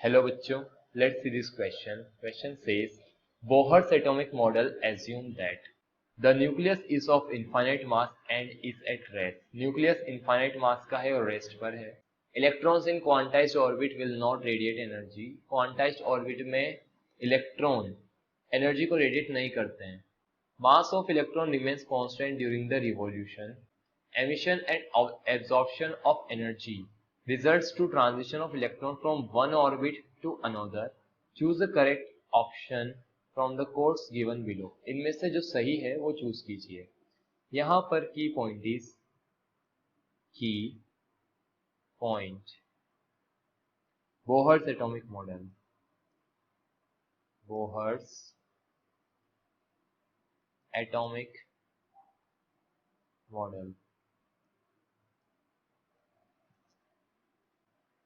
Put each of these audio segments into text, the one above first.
Hello बच्चों, let's see this question. Question says, Bohr's atomic model assumes that the nucleus is of infinite mass and is at rest. Nucleus infinite mass का है और rest पर है. Electrons in quantized orbit will not radiate energy. Quantized orbit में electron energy को radiate नहीं करते हैं. Mass of electron remains constant during the revolution. Emission and absorption of energy results to transition of electron from one orbit to another. Choose the correct option from the codes given below. इनमें से जो सही है वो choose कीजिए. यहाँ पर की पॉइंट इज की point Bohr's atomic model. Bohr's atomic model.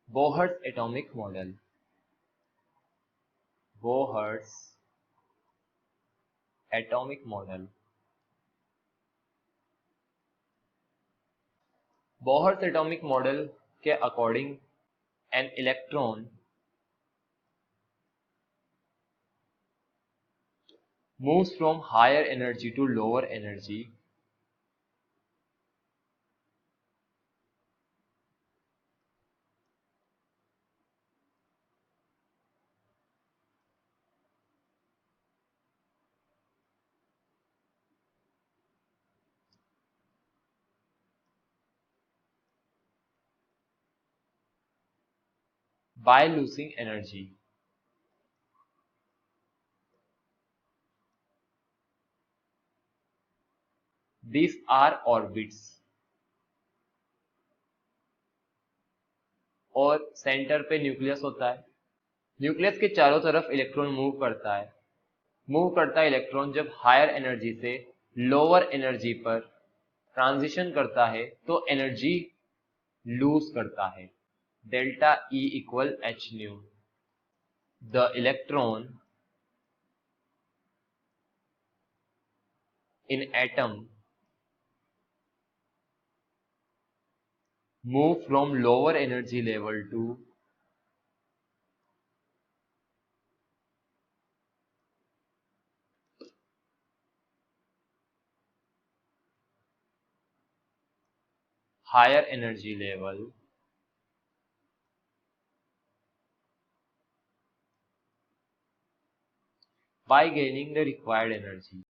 Bohr's atomic model. Bohr's atomic model. Bohr's atomic model के according an electron moves from higher energy to lower energy by losing energy. These are orbits. और centre पे nucleus होता है. Nucleus के चारों तरफ electron move करता है इलेक्ट्रॉन जब हायर एनर्जी से लोअर एनर्जी पर ट्रांजिशन करता है तो एनर्जी लूज करता है. Delta E equal H new. The electron in atom move from lower energy level to higher energy level by gaining the required energy.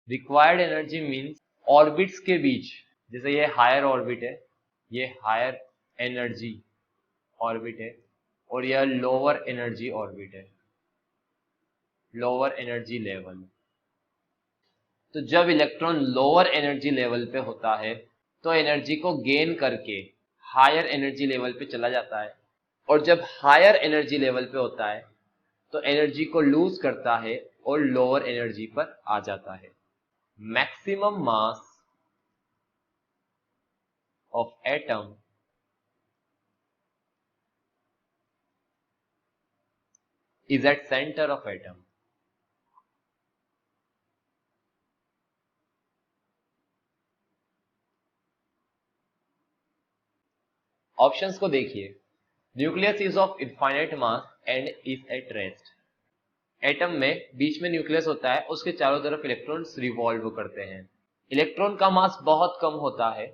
Required energy means orbits के बीच, जैसे ये higher orbit है, ये higher energy orbit है और यह lower energy orbit है, lower energy level. तो जब इलेक्ट्रॉन लोअर एनर्जी लेवल पे होता है तो एनर्जी को गेन करके हायर एनर्जी लेवल पे चला जाता है, और जब हायर एनर्जी लेवल पे होता है तो एनर्जी को लूज करता है और लोअर एनर्जी पर आ जाता है. Maximum mass of atom is at center of atom. Options को देखिए. Nucleus is of infinite mass and is at rest. Atom में बीच में न्यूक्लियस होता है, उसके चारों तरफ इलेक्ट्रॉन्स रिवॉल्व करते हैं. इलेक्ट्रॉन का मास बहुत कम होता है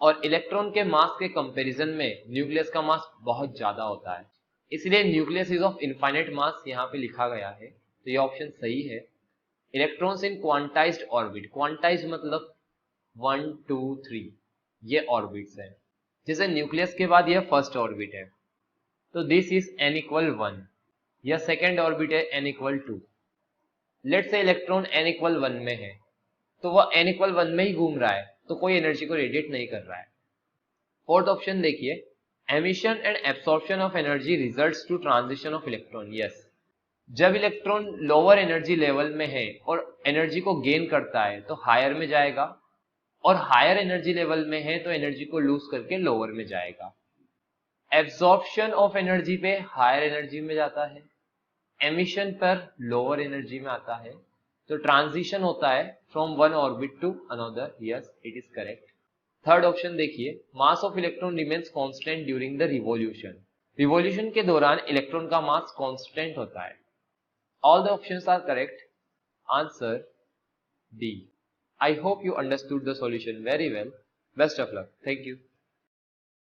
और इलेक्ट्रॉन के मास के कंपैरिजन में न्यूक्लियस का मास बहुत ज्यादा होता है, इसलिए न्यूक्लियस इज ऑफ इनफाइनाइट मास यहाँ पे लिखा गया है, तो ये ऑप्शन सही है. Electrons in quantized orbit. Quantized मतलब 1 2 3, ये ऑर्बिट्स हैं. जैसे न्यूक्लियस के बाद यह फर्स्ट ऑर्बिट है, तो दिस इज n इक्वल 1. यह सेकेंड ऑर्बिट है n इक्वल 2. लेट से इलेक्ट्रॉन n इक्वल 1 में है, तो वह n इक्वल 1 में ही घूम रहा है, तो कोई एनर्जी को रेडिएट नहीं कर रहा है. फोर्थ ऑप्शन देखिए, emission and absorption of energy results to transition of electron. Yes, जब इलेक्ट्रॉन लोअर एनर्जी लेवल में है और एनर्जी को गेन करता है तो हायर में जाएगा, और हायर एनर्जी लेवल में है तो एनर्जी को लूज करके लोअर में जाएगा. एब्सॉर्प्शन ऑफ एनर्जी पे हायर एनर्जी में जाता है, एमिशन पर लोअर एनर्जी में आता है, तो ट्रांजिशन होता है from one orbit to another. Yes, it is correct. Third option देखिए, mass of electron remains constant during the revolution. Revolution के दौरान इलेक्ट्रॉन का मास कांस्टेंट होता है। All the options are correct. Answer D. I hope you understood the solution very well. Best of luck. Thank you.